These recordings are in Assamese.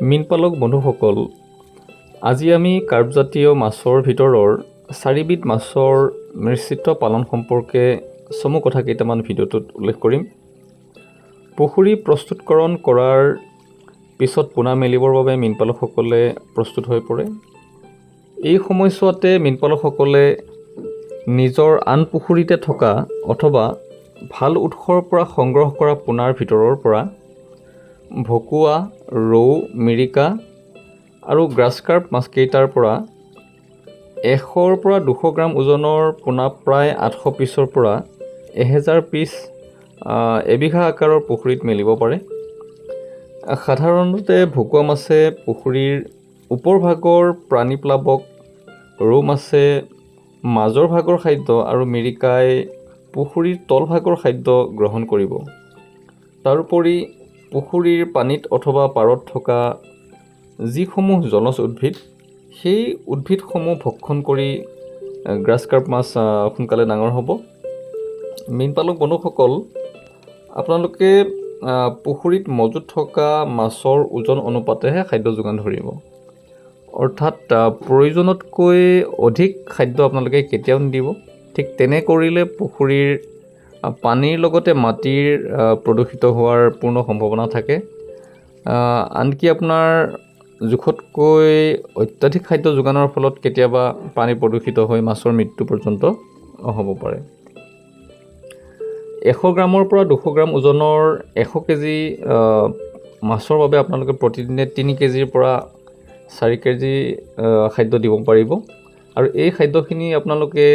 মীনপালক বন্ধুসকল, আজি আমি কাৰ্পজাতীয় মাছৰ ভিতৰৰ 4বিধ মাছৰ মিশ্ৰিত পালন সম্পৰ্কে চমু কথা কেইটামান ভিডিঅ'টোত উল্লেখ কৰিম। পুখুৰী প্ৰস্তুতকৰণ কৰাৰ পিছত পোনা মেলিবৰ বাবে মীনপালকসকলে প্ৰস্তুত হৈ পৰে। এই সময়ছোৱাতে মীনপালকসকলে নিজৰ আন পুখুৰীতে থকা অথবা ভাল উৎসৰ পৰা সংগ্ৰহ কৰা পোনাৰ ভিতৰৰ পৰা ভকুৱা, ৰৌ, মিৰিকা আৰু গ্ৰাছকাৰ্প মাছকেইটাৰ পৰা 100 পৰা 200 গ্ৰাম ওজনৰ পোনা প্ৰায় 800 পিছৰ পৰা 1000 পিছ এবিঘা আকাৰৰ পুখুৰীত মেলিব পাৰে। সাধাৰণতে ভকুৱা মাছে পুখুৰীৰ ওপৰ ভাগৰ প্ৰাণীপ্লাৱক, ৰৌ মাছে মাজৰ ভাগৰ খাদ্য আৰু মিৰিকাই পুখুৰীৰ তল ভাগৰ খাদ্য গ্ৰহণ কৰিব। তাৰোপৰি পুখুৰীৰ পানীত অথবা পাৰত থকা যিসমূহ জলজ উদ্ভিদ, সেই উদ্ভিদসমূহ ভক্ষণ কৰি গ্ৰাছকাৰ্প মাছ সোনকালে ডাঙৰ হ'ব। মীনপালক বন্ধুসকল, আপোনালোকে পুখুৰীত মজুত থকা মাছৰ ওজন অনুপাতেহে খাদ্য যোগান ধৰিব। অৰ্থাৎ প্ৰয়োজনতকৈ অধিক খাদ্য আপোনালোকে কেতিয়াও নিদিব। ঠিক তেনে কৰিলে পুখুৰীৰ পানীৰ লগতে মাটিৰ প্ৰদূষিত হোৱাৰ পূৰ্ণ সম্ভাৱনা থাকে। আনকি আপোনাৰ জোখতকৈ অত্যাধিক খাদ্য যোগানৰ ফলত কেতিয়াবা পানী প্ৰদূষিত হৈ মাছৰ মৃত্যু পৰ্যন্ত হ'ব পাৰে। 100 গ্ৰামৰ পৰা 200 গ্ৰাম ওজনৰ 100 কেজি মাছৰ বাবে আপোনালোকে প্ৰতিদিনে 3 কেজিৰ পৰা 4 কেজি খাদ্য দিব পাৰিব। আৰু এই খাদ্যখিনি আপোনালোকে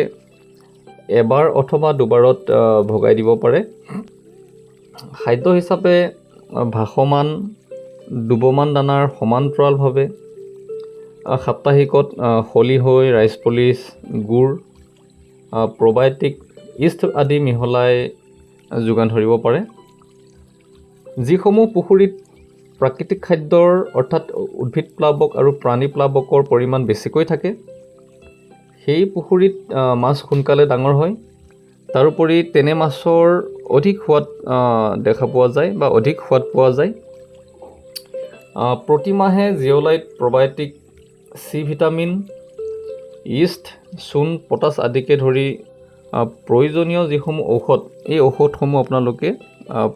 এবাৰ অথবা দুবাৰত ভগাই দিব পাৰে। খাদ্য হিচাপে ভাসমান দুবমান দানাৰ সমান্তৰালভাৱে সাপ্তাহিকত খলিহৈ, ৰাইচ পলিচ, গুড়, প্ৰবায়টিক, ইষ্ট আদি মিহলাই যোগান ধৰিব পাৰে। যিসমূহ পুখুৰীত প্ৰাকৃতিক খাদ্যৰ অৰ্থাৎ উদ্ভিদ প্লাৱক আৰু প্ৰাণী প্লাৱকৰ পৰিমাণ বেছিকৈ থাকে, সেই পুখুৰীত মাছ সোনকালে ডাঙৰ হয়। তাৰোপৰি তেনে মাছৰ অধিক সোৱাদ দেখা পোৱা যায় বা অধিক সোৱাদ পোৱা যায়। প্ৰতিমাহে zeolite, probiotic, C vitamin, east, চূণ, পটাছ আদিকে ধৰি প্ৰয়োজনীয় যিসমূহ ঔষধ, এই ঔষধসমূহ আপোনালোকে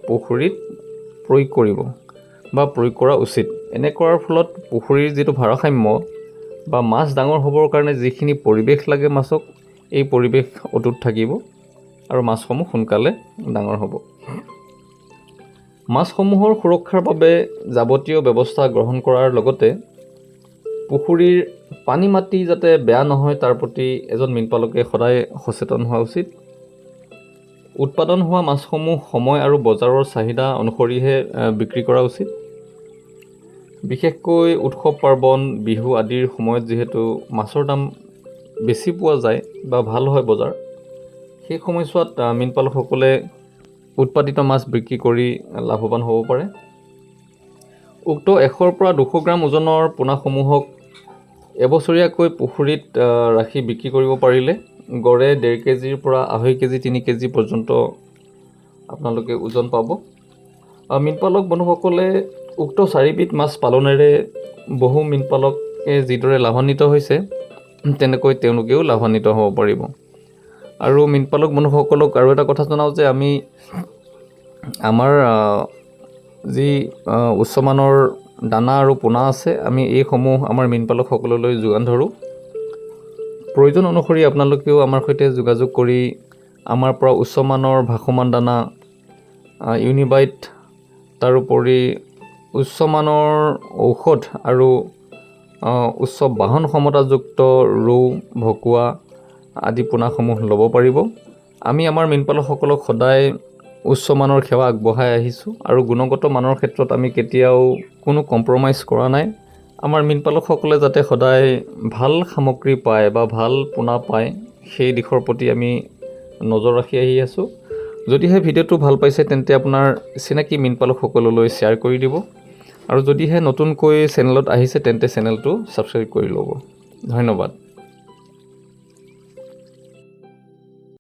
পুখুৰীত প্ৰয়োগ কৰিব বা প্ৰয়োগ কৰা উচিত। এনে কৰাৰ ফলত পুখুৰীৰ যিটো ভাৰসাম্য বা মাছ ডাঙৰ হ'বৰ কাৰণে যিখিনি পৰিৱেশ লাগে মাছক, এই পৰিৱেশ অটুট থাকিব আৰু মাছসমূহ সোনকালে ডাঙৰ হ'ব। মাছসমূহৰ সুৰক্ষাৰ বাবে যাৱতীয় ব্যৱস্থা গ্ৰহণ কৰাৰ লগতে পুখুৰীৰ পানী মাটি যাতে বেয়া নহয় তাৰ প্ৰতি এজন মীনপালকে সদায় সচেতন হোৱা উচিত। উৎপাদন হোৱা মাছসমূহ সময় আৰু বজাৰৰ চাহিদা অনুসৰিহে বিক্ৰী কৰা উচিত। বিশেষকৈ উৎসৱ পাৰ্বণ, বিহু আদিৰ সময়ত যিহেতু মাছৰ দাম বেছি পোৱা যায় বা ভাল হয় বজাৰ, সেই সময়ছোৱাত মীনপালকসকলে উৎপাদিত মাছ বিক্ৰী কৰি লাভৱান হ'ব পাৰে। উক্ত 100 পৰা 200 গ্ৰাম ওজনৰ পোনাসমূহক এবছৰীয়াকৈ পুখুৰীত ৰাখি বিক্ৰী কৰিব পাৰিলে গড়ে 1.5 কেজিৰ পৰা 2.5 কেজি 3 কেজি পৰ্যন্ত আপোনালোকে ওজন পাব। মীনপালক বন্ধুসকলে উক্ত 4বিধ মাছ পালনেৰে বহু মীনপালকে যিদৰে লাভান্বিত হৈছে, তেনেকৈ তেওঁলোকেও লাভান্বিত হ'ব পাৰিব। আৰু মীনপালক বন্ধুসকলক আৰু এটা কথা জনাওঁ যে আমি আমাৰ যি উচ্চমানৰ দানা আৰু পোনা আছে, আমি এইসমূহ আমাৰ মীনপালকসকললৈ যোগান ধৰোঁ। প্ৰয়োজন অনুসৰি আপোনালোকেও আমাৰ সৈতে যোগাযোগ কৰি আমাৰ পৰা উচ্চমানৰ ভাসমান দানা, ইউনিবাইট, তাৰোপৰি উচ্চমানৰ ঔষধ আৰু উচ্চ বাহন ক্ষমতাযুক্ত ৰৌ, ভকুৱা আদি পোনাসমূহ ল'ব পাৰিব। আমি আমাৰ মীনপালকসকলক সদায় উচ্চমানৰ সেৱা আগবঢ়াই আহিছোঁ আৰু গুণগত মানৰ ক্ষেত্ৰত আমি কেতিয়াও কোনো কম্প্ৰমাইজ কৰা নাই। আমাৰ মীনপালকসকলে যাতে সদায় ভাল সামগ্ৰী পায় বা ভাল পোনা পায়, সেই দিশৰ প্ৰতি আমি নজৰ ৰাখি আহি আছোঁ। যদিহে ভিডিঅ'টো ভাল পাইছে তেন্তে আপোনাৰ চিনাকি মীনপালকসকললৈ শ্বেয়াৰ কৰি দিব। আৰু যদিহে নতুনকৈ চেনেলত আহিছে তেন্তে চেনেলটো ছাবস্ক্ৰাইব কৰি ল'ব। ধন্যবাদ।